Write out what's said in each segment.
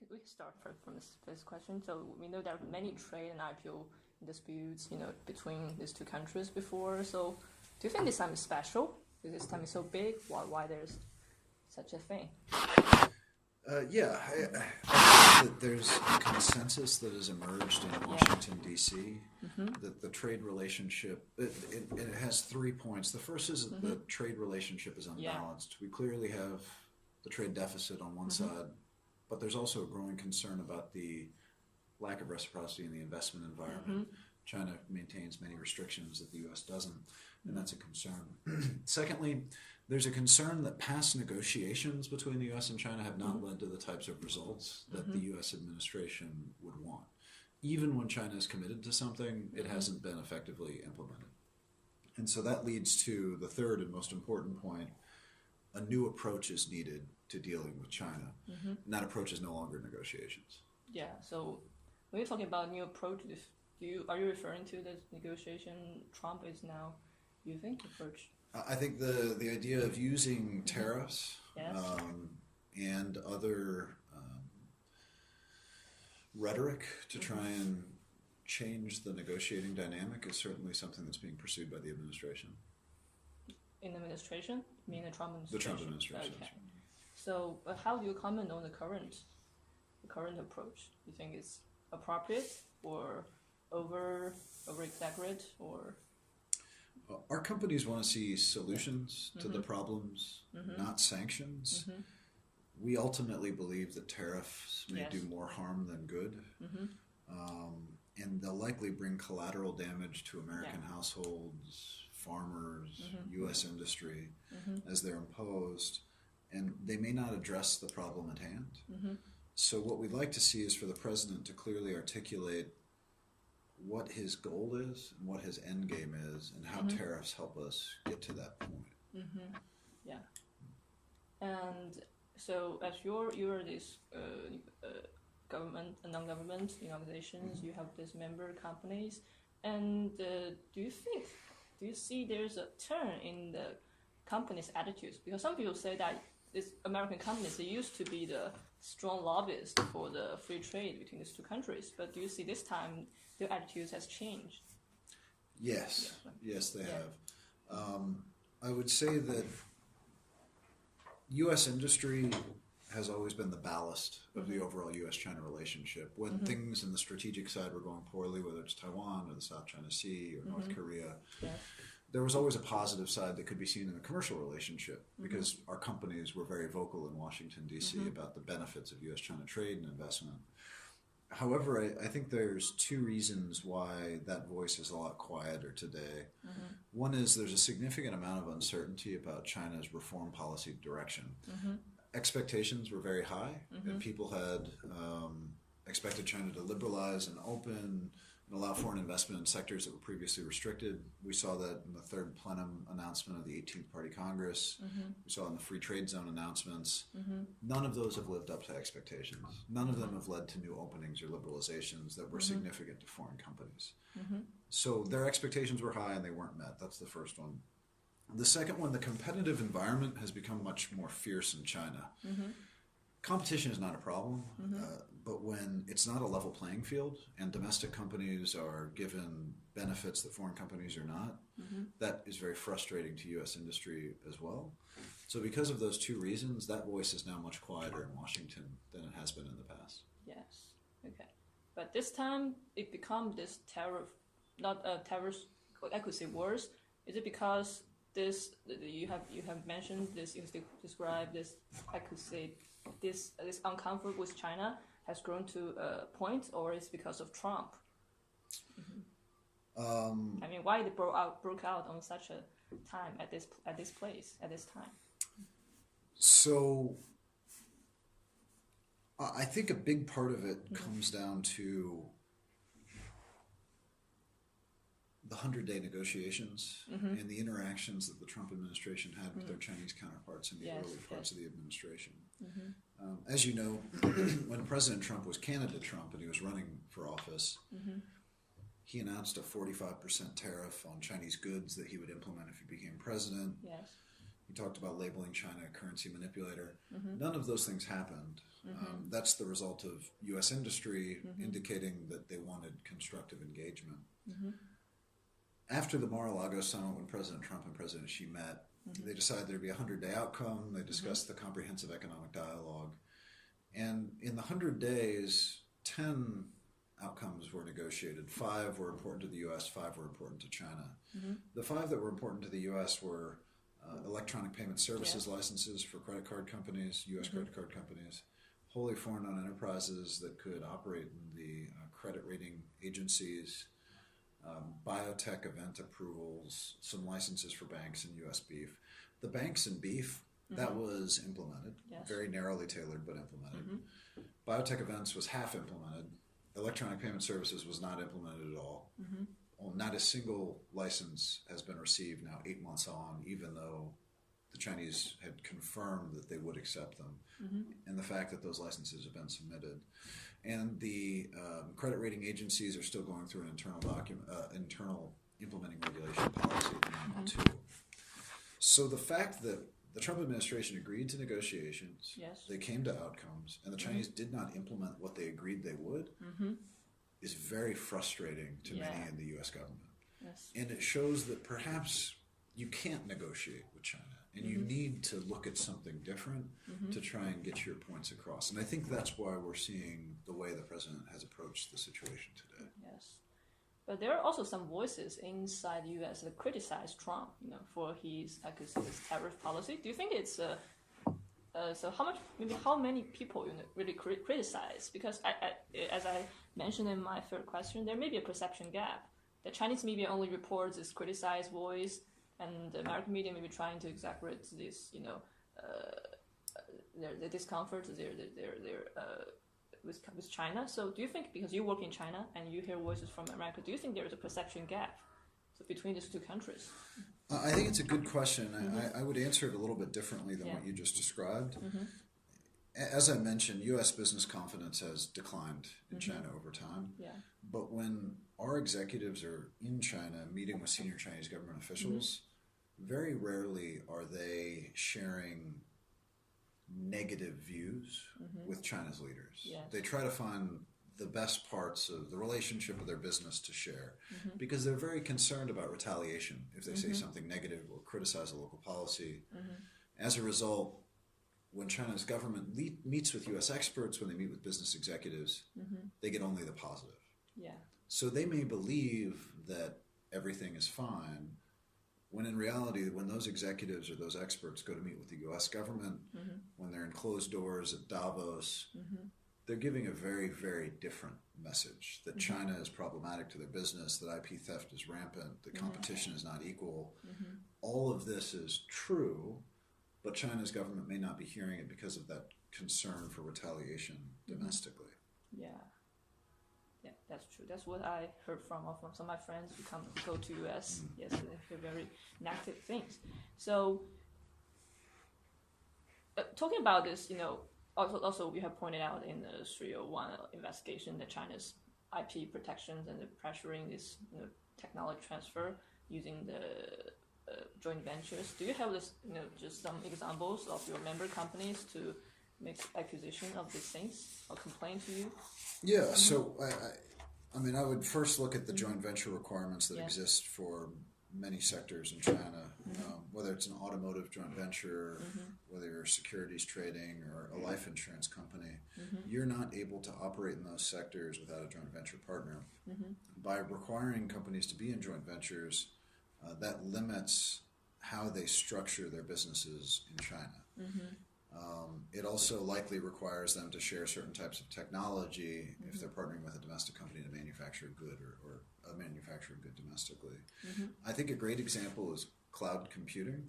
we can start from this first question. So we know there are many trade and IPO disputes, between these two countries before. So do you think this time is special? This time is so big. Why there's such a thing? Yeah, I think that there's a consensus that has emerged in Washington, D.C., that the trade relationship, it has 3 points. The first is that the trade relationship is unbalanced. We clearly have the trade deficit on one side, but there's also a growing concern about the lack of reciprocity in the investment environment. China maintains many restrictions that the U.S. doesn't, and that's a concern. Secondly, there's a concern that past negotiations between the U.S. and China have not led to the types of results that the U.S. administration would want. Even when China is committed to something, it hasn't been effectively implemented. And so that leads to the third and most important point. A new approach is needed to dealing with China. And that approach is no longer negotiations. Yeah, so when you're talking about new approaches, are you referring to the negotiation Trump is now using approach? I think the idea of using tariffs and other rhetoric to try and change the negotiating dynamic is certainly something that's being pursued by the administration. In the administration? You mean the Trump administration? The Trump administration. Okay. So, how do you comment on the current approach? You think it's appropriate or over exaggerate or? Our companies want to see solutions to the problems, not sanctions. We ultimately believe that tariffs may do more harm than good, and they'll likely bring collateral damage to American households, farmers, U.S. industry as they're imposed, and they may not address the problem at hand. So what we'd like to see is for the president to clearly articulate what his goal is and what his end game is and how tariffs help us get to that point. Yeah. And so as you're this government and non-government organizations, you have these member companies, and do you see there's a turn in the companies' attitudes? Because some people say that these American companies, they used to be the strong lobbyists for the free trade between these two countries, but do you see this time their attitudes has changed? Yes, they have. I would say that U.S. industry has always been the ballast of the overall U.S.-China relationship. When things in the strategic side were going poorly, whether it's Taiwan or the South China Sea or North Korea, there was always a positive side that could be seen in the commercial relationship because our companies were very vocal in Washington, D.C. about the benefits of U.S.-China trade and investment. However, I think there's two reasons why that voice is a lot quieter today. One is there's a significant amount of uncertainty about China's reform policy direction. Expectations were very high, and people had expected China to liberalize and open and allow foreign investment in sectors that were previously restricted. We saw that in the third plenum announcement of the 18th Party Congress. We saw it in the free trade zone announcements. None of those have lived up to expectations. None of them have led to new openings or liberalizations that were significant to foreign companies. So their expectations were high and they weren't met. That's the first one. The second one, the competitive environment has become much more fierce in China. Competition is not a problem, but when it's not a level playing field and domestic companies are given benefits that foreign companies are not, that is very frustrating to U.S. industry as well. So because of those two reasons, that voice is now much quieter in Washington than it has been in the past. Yes. Okay. But this time it becomes this tariff, not a tariff, I could say worse. Is it because this you have mentioned this, you described this, I could say this uncomfort with China has grown to a point, or is it because of Trump? I mean, why it broke out on such a time at this time? So I think a big part of it comes down to the 100-day negotiations and the interactions that the Trump administration had with their Chinese counterparts in the early parts of the administration. As you know, when President Trump was candidate Trump and he was running for office, he announced a 45% tariff on Chinese goods that he would implement if he became president. He talked about labeling China a currency manipulator. None of those things happened. That's the result of U.S. industry indicating that they wanted constructive engagement. After the Mar-a-Lago summit, when President Trump and President Xi met, they decided there'd be a 100-day outcome. They discussed the comprehensive economic dialogue. And in the 100 days, 10 outcomes were negotiated. 5 were important to the U.S., 5 were important to China. The 5 that were important to the U.S. were electronic payment services licenses for credit card companies, U.S. credit card companies, wholly foreign-owned enterprises that could operate in the credit rating agencies, biotech event approvals, some licenses for banks and U.S. beef. The banks and beef, that was implemented, very narrowly tailored but implemented. Biotech events was half implemented. Electronic payment services was not implemented at all. Well, not a single license has been received now 8 months on, even though the Chinese had confirmed that they would accept them, and the fact that those licenses have been submitted. And the credit rating agencies are still going through an internal implementing regulation policy at the moment too. So the fact that the Trump administration agreed to negotiations, they came to outcomes, and the Chinese did not implement what they agreed they would, is very frustrating to many in the U.S. government. And it shows that perhaps you can't negotiate with China, and you need to look at something different to try and get your points across. And I think that's why we're seeing the way the president has approached the situation today. But there are also some voices inside the U.S. that criticize Trump, for his tariff policy. Do you think it's so? How many people really criticize? Because as I mentioned in my third question, there may be a perception gap. The Chinese media only reports this criticized voice, and the American media may be trying to exaggerate this, their discomfort, with China. So do you think, because you work in China and you hear voices from America, do you think there is a perception gap between these two countries? I think it's a good question. I would answer it a little bit differently than what you just described. As I mentioned, U.S. business confidence has declined in China over time. But when our executives are in China meeting with senior Chinese government officials, very rarely are they sharing negative views with China's leaders. They try to find the best parts of the relationship of their business to share, because they're very concerned about retaliation if they say something negative or criticize a local policy. As a result, when China's government meets with U.S. experts, when they meet with business executives, they get only the positive. So they may believe that everything is fine, when in reality, when those executives or those experts go to meet with the U.S. government, when they're in closed doors at Davos, they're giving a very, very different message, that China is problematic to their business, that IP theft is rampant, that competition is not equal. All of this is true, but China's government may not be hearing it because of that concern for retaliation domestically. Yeah, that's true. That's what I heard from some of my friends who go to U.S. Yes, they hear very negative things. So, talking about this, also we have pointed out in the 301 investigation that China's IP protections and the pressuring this technology transfer using the joint ventures. Do you have this, just some examples of your member companies to make acquisition of these things or complain to you? Yeah, so I would first look at the joint venture requirements that exist for many sectors in China, whether it's an automotive joint venture, whether you're securities trading or a life insurance company. You're not able to operate in those sectors without a joint venture partner. By requiring companies to be in joint ventures, that limits how they structure their businesses in China. It also likely requires them to share certain types of technology if they're partnering with a domestic company to manufacture a good or manufacture a good domestically. I think a great example is cloud computing.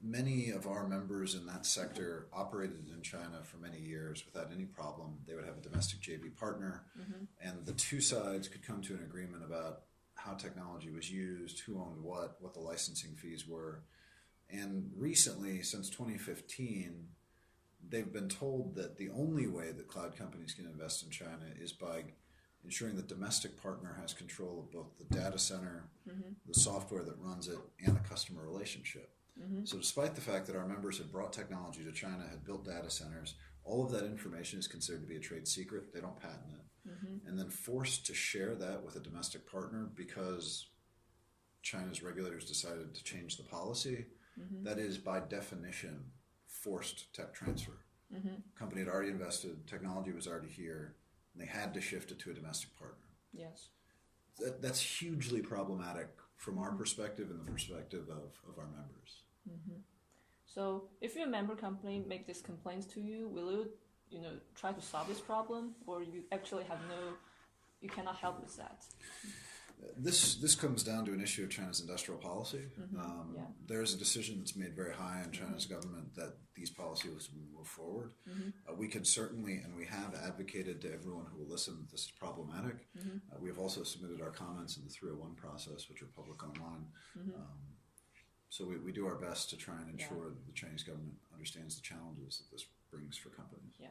Many of our members in that sector operated in China for many years without any problem. They would have a domestic JV partner, and the two sides could come to an agreement about how technology was used, who owned what the licensing fees were. And recently, since 2015, they've been told that the only way that cloud companies can invest in China is by ensuring the domestic partner has control of both the data center, the software that runs it, and the customer relationship. So despite the fact that our members had brought technology to China, had built data centers, all of that information is considered to be a trade secret. They don't patent it. And then forced to share that with a domestic partner because China's regulators decided to change the policy, that is by definition forced tech transfer. Company had already invested, technology was already here, and they had to shift it to a domestic partner. Yes. That's hugely problematic from our perspective and the perspective of our members. So if your member company make these complaints to you, will you try to solve this problem, or you actually you cannot help with that? This comes down to an issue of China's industrial policy. There's a decision that's made very high in China's government that these policies will move forward. We can certainly, and we have advocated to everyone who will listen that this is problematic. We have also submitted our comments in the 301 process, which are public online. So we do our best to try and ensure that the Chinese government understands the challenges that this brings for companies. Yeah.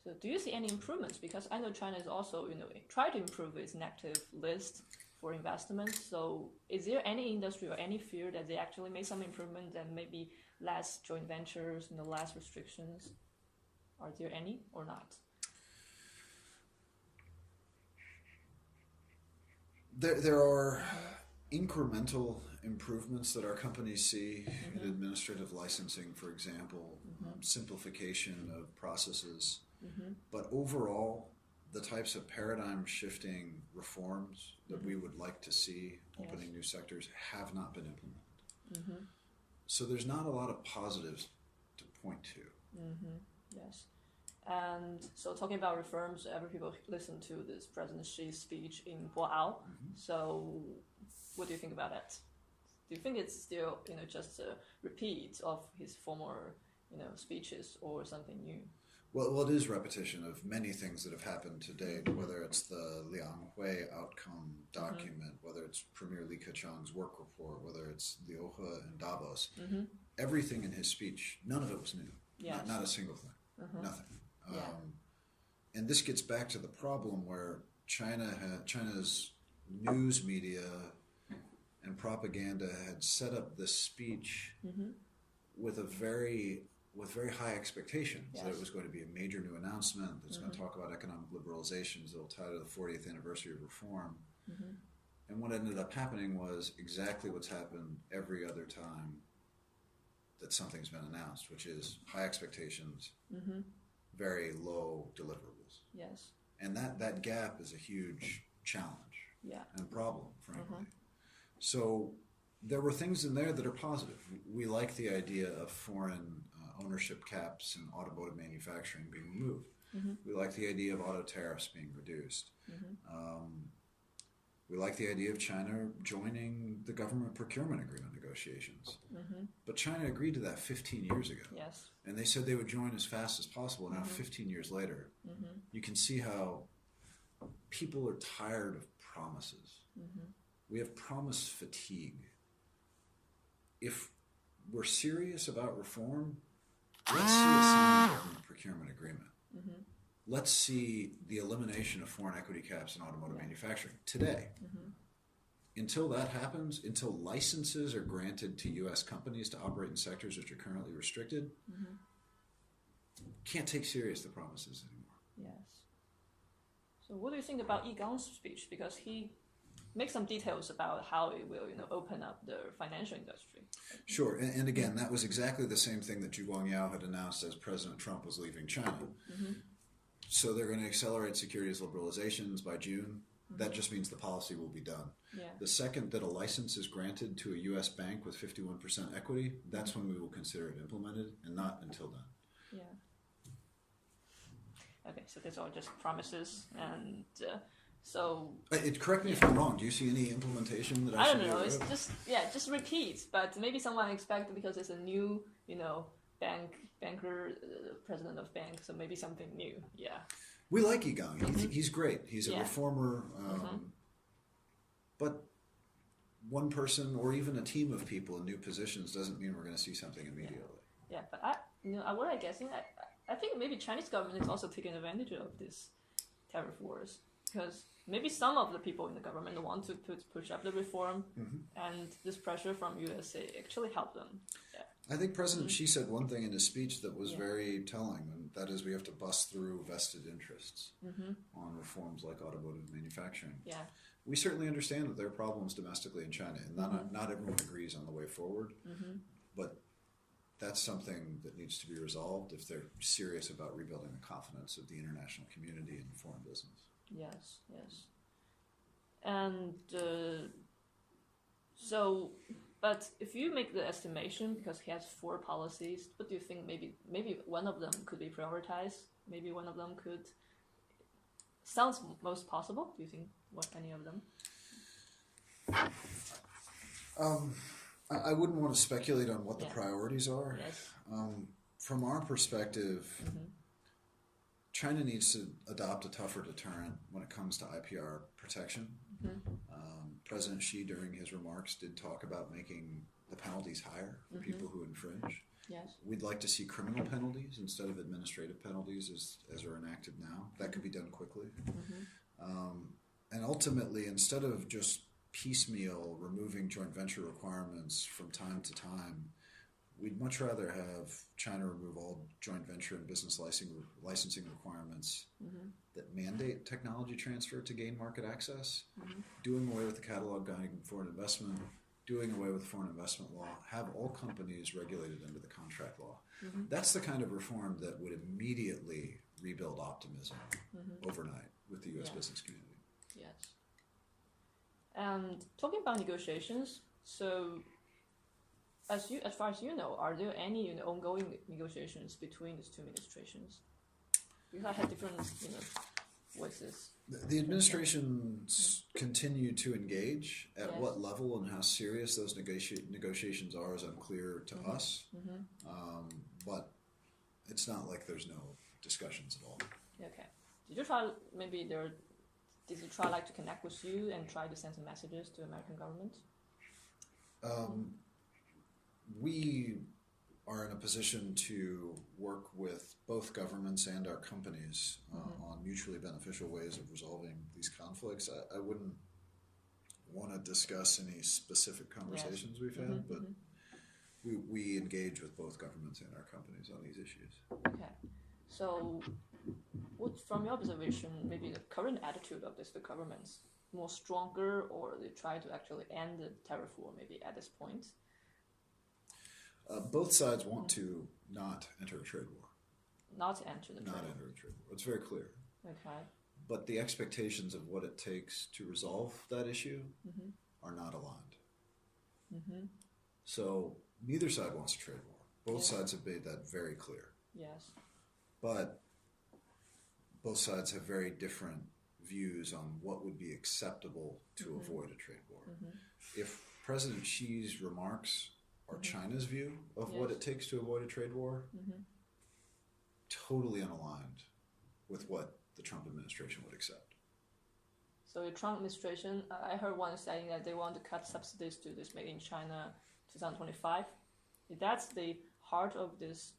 So do you see any improvements? Because I know China is also, try to improve its negative list for investments. So is there any industry or any field that they actually made some improvement and maybe less joint ventures, less restrictions? Are there any or not? There are incremental improvements that our companies see in administrative licensing, for example, simplification of processes. But overall, the types of paradigm shifting reforms that we would like to see opening new sectors have not been implemented. So there's not a lot of positives to point to. Yes. And so talking about reforms, every people listen to this President Xi's speech in Boao. So what do you think about that? Do you think it's still, just a repeat of his former, speeches or something new? Well, it is repetition of many things that have happened to date, whether it's the Liang Hui outcome document, whether it's Premier Li Keqiang's work report, whether it's Liu He and Davos. Everything in his speech, none of it was new. Yes. Not a single thing. Nothing. And this gets back to the problem where China's news media and propaganda had set up this speech with very high expectations that it was going to be a major new announcement that's going to talk about economic liberalizations that will tie to the 40th anniversary of reform. And what ended up happening was exactly what's happened every other time that something's been announced, which is high expectations, very low deliverables. Yes. And that gap is a huge challenge and problem, frankly. So there were things in there that are positive. We like the idea of foreign ownership caps in automotive manufacturing being removed. We like the idea of auto tariffs being reduced. We like the idea of China joining the government procurement agreement negotiations. But China agreed to that 15 years ago. Yes. And they said they would join as fast as possible. Now, 15 years later, you can see how people are tired of promises. We have promise fatigue. If we're serious about reform, let's see a signed government procurement agreement. Let's see the elimination of foreign equity caps in automotive manufacturing today. Until that happens, until licenses are granted to U.S. companies to operate in sectors which are currently restricted, can't take serious the promises anymore. Yes. So what do you think about Yi Gang's speech? Because he makes some details about how it will, open up the financial industry. Sure, and again, that was exactly the same thing that Zhu Guangyao had announced as President Trump was leaving China. So they're going to accelerate securities liberalizations by June. That just means the policy will be done. The second that a license is granted to a U.S. bank with 51% equity, that's when we will consider it implemented, and not until then. Okay, so these are just promises, and so... Correct me if I'm wrong. Do you see any implementation that I should be aware of? It's just repeat, but maybe someone expect because it's a new, banker, president of bank, so maybe something new. We like Yi Gang. He's great. He's a reformer. But one person or even a team of people in new positions doesn't mean we're going to see something immediately. But what I guess, I think maybe Chinese government is also taking advantage of this tariff wars. because maybe some of the people in the government want to push up the reform, and this pressure from USA actually helped them. I think President Xi said one thing in his speech that was very telling, and that is we have to bust through vested interests on reforms like automotive manufacturing. Yeah. We certainly understand that there are problems domestically in China, and not everyone agrees on the way forward, but that's something that needs to be resolved if they're serious about rebuilding the confidence of the international community and foreign business. Yes, yes. And so, but if you make the estimation, because he has 4 policies, what do you think maybe one of them could be prioritized? Maybe one of them could... Sounds most possible. Do you think any of them? I wouldn't want to speculate on what the priorities are. Yes. From our perspective, China needs to adopt a tougher deterrent when it comes to IPR protection. President Xi, during his remarks, did talk about making the penalties higher for people who infringe. Yes. We'd like to see criminal penalties instead of administrative penalties as are enacted now. That could be done quickly. And ultimately, instead of just piecemeal removing joint venture requirements from time to time, we'd much rather have China remove all joint venture and business licensing requirements that mandate technology transfer to gain market access, doing away with the catalog guiding foreign investment, doing away with foreign investment law, have all companies regulated under the contract law. That's the kind of reform that would immediately rebuild optimism overnight with the U.S. business community. Yes. And talking about negotiations, so as far as you know, are there any ongoing negotiations between these 2 administrations? Because I had different voices. The administrations continue to engage. At what level and how serious those negotiations are is unclear to us. But it's not like there's no discussions at all. Okay. Did you try Did you try to connect with you and try to send some messages to the American government? We are in a position to work with both governments and our companies on mutually beneficial ways of resolving these conflicts. I wouldn't want to discuss any specific conversations we've had, but we engage with both governments and our companies on these issues. Okay. So, what, from your observation, maybe the current attitude of the governments more stronger, or they try to actually end the tariff war maybe at this point? Both sides want to not enter a trade war. Not enter the trade war. Not enter a trade war. It's very clear. Okay. But the expectations of what it takes to resolve that issue are not aligned. So neither side wants a trade war. Both sides have made that very clear. Yes. But both sides have very different views on what would be acceptable to avoid a trade war. If President Xi's remarks are China's view of what it takes to avoid a trade war, totally unaligned with what the Trump administration would accept. So the Trump administration, I heard one saying that they want to cut subsidies to this Made in China 2025. That's the heart of this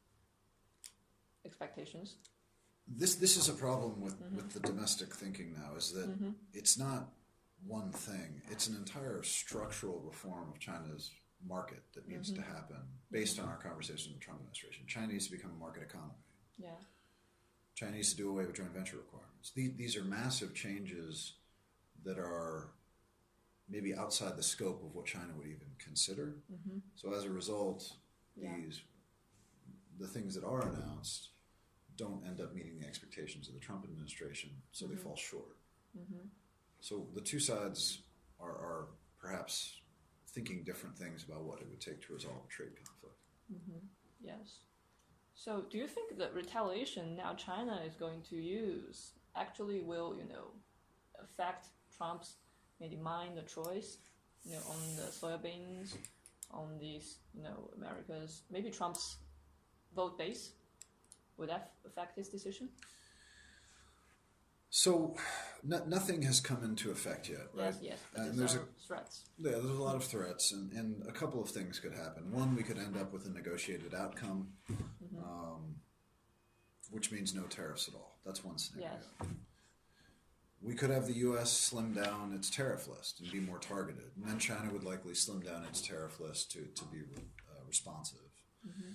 expectations. This is a problem with the domestic thinking now, is that it's not one thing. It's an entire structural reform of China's market that needs to happen based on our conversation with the Trump administration. China needs to become a market economy. Yeah. China needs to do away with joint venture requirements. These are massive changes that are maybe outside the scope of what China would even consider. So as a result, the things that are announced don't end up meeting the expectations of the Trump administration, so they fall short. So the two sides are perhaps thinking different things about what it would take to resolve a trade conflict. Yes. So do you think that retaliation now China is going to use actually will, affect Trump's maybe mind or choice, on the soybeans, on these, America's, maybe Trump's vote base? Would that affect his decision? So nothing has come into effect yet, right? Yes, and there's threats. Yeah, there's a lot of threats, and a couple of things could happen. One, we could end up with a negotiated outcome, which means no tariffs at all. That's one scenario. Yes. we could have the U.S. slim down its tariff list and be more targeted, and then China would likely slim down its tariff list to be responsive. Mm-hmm.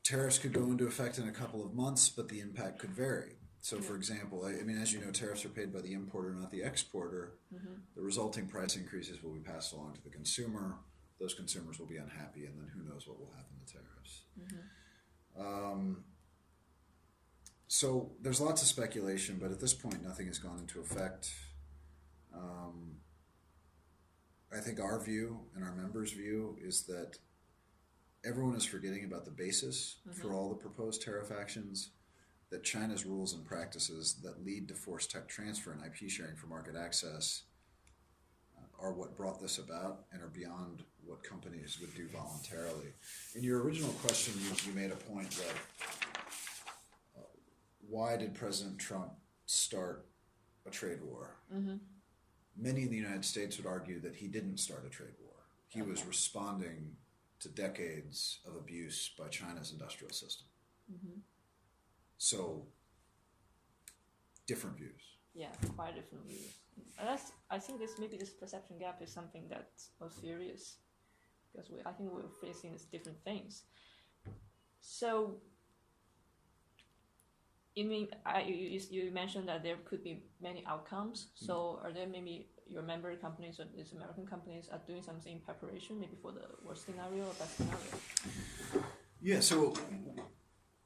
Tariffs could go into effect in a couple of months, but the impact could vary. So, for example, I mean, as you know, tariffs are paid by the importer, not the exporter. Mm-hmm. The resulting price increases will be passed along to the consumer. Those consumers will be unhappy, and then who knows what will happen to tariffs. Mm-hmm. So there's lots of speculation, but at this point, nothing has gone into effect. I think our view and our members' view is that everyone is forgetting about the basis for all the proposed tariff actions, that China's rules and practices that lead to forced tech transfer and IP sharing for market access are what brought this about and are beyond what companies would do voluntarily. In your original question, you made a point that why did President Trump start a trade war? Mm-hmm. Many in the United States would argue that he didn't start a trade war. He was responding to decades of abuse by China's industrial system. Mm-hmm. So, different views. Yeah, quite different views. I think this perception gap is something that's more serious because I think we're facing these different things. So, you mentioned that there could be many outcomes. So, are there maybe your member companies or these American companies are doing something in preparation, maybe for the worst scenario or best scenario? Yeah, so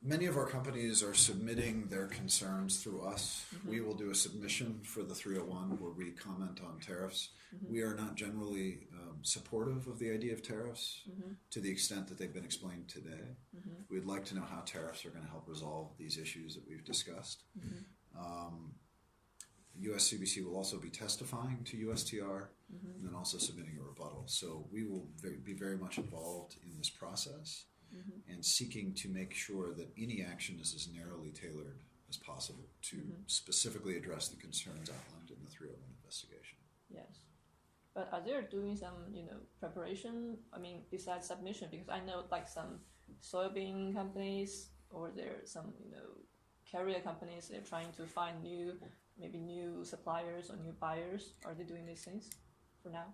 many of our companies are submitting their concerns through us. Mm-hmm. We will do a submission for the 301 where we comment on tariffs. Mm-hmm. We are not generally supportive of the idea of tariffs to the extent that they've been explained today. Mm-hmm. We'd like to know how tariffs are going to help resolve these issues that we've discussed. Mm-hmm. USCBC will also be testifying to USTR and then also submitting a rebuttal. So we will be very much involved in this process. Mm-hmm. And seeking to make sure that any action is as narrowly tailored as possible to specifically address the concerns outlined in the 301 investigation. Yes. But are there doing some, preparation, besides submission? Because I know like some soybean companies or there are some, carrier companies, they're trying to find new suppliers or new buyers. Are they doing these things for now?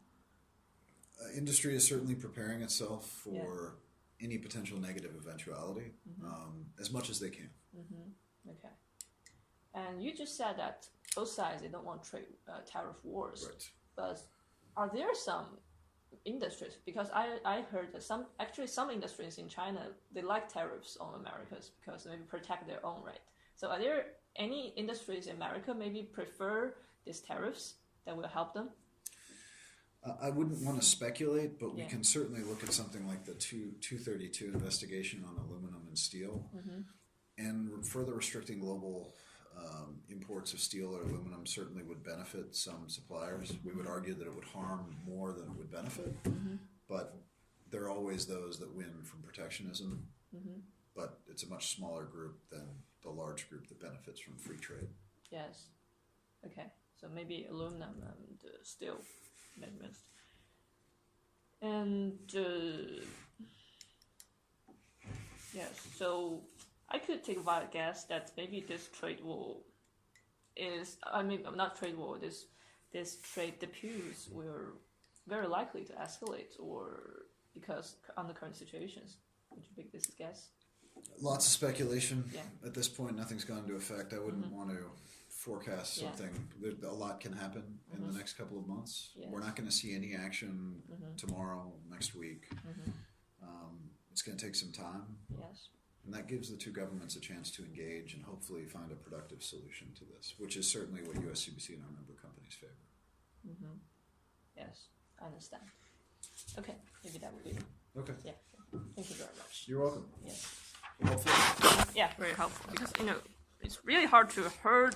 Industry is certainly preparing itself for any potential negative eventuality as much as they can. Mm-hmm. Okay. And you just said that both sides, they don't want tariff wars. Right. But are there some industries, because I heard that some industries in China, they like tariffs on Americans because they maybe protect their own right. So are there any industries in America maybe prefer these tariffs that will help them? I wouldn't want to speculate, but we can certainly look at something like the 232 investigation on aluminum and steel. Mm-hmm. And further restricting global imports of steel or aluminum certainly would benefit some suppliers. We would argue that it would harm more than it would benefit. Mm-hmm. But there are always those that win from protectionism. Mm-hmm. But it's a much smaller group than the large group that benefits from free trade. Yes. Okay. So maybe aluminum and steel. And yes, so I could take a wild guess that maybe this trade war this trade disputes were very likely to escalate, or because under current situations. Would you make this guess? Lots of speculation. Yeah. At this point, nothing's gone into effect. I wouldn't want to forecast something. A lot can happen in the next couple of months. Yes. We're not going to see any action tomorrow, next week. It's going to take some time. Yes. And that gives the two governments a chance to engage and hopefully find a productive solution to this, which is certainly what USCBC and our member companies favor. Mm-hmm. Yes, I understand. Okay, maybe that would be. Okay. Yeah. Thank you very much. You're welcome. Yes. Helpful? Yeah, very helpful because, it's really hard to herd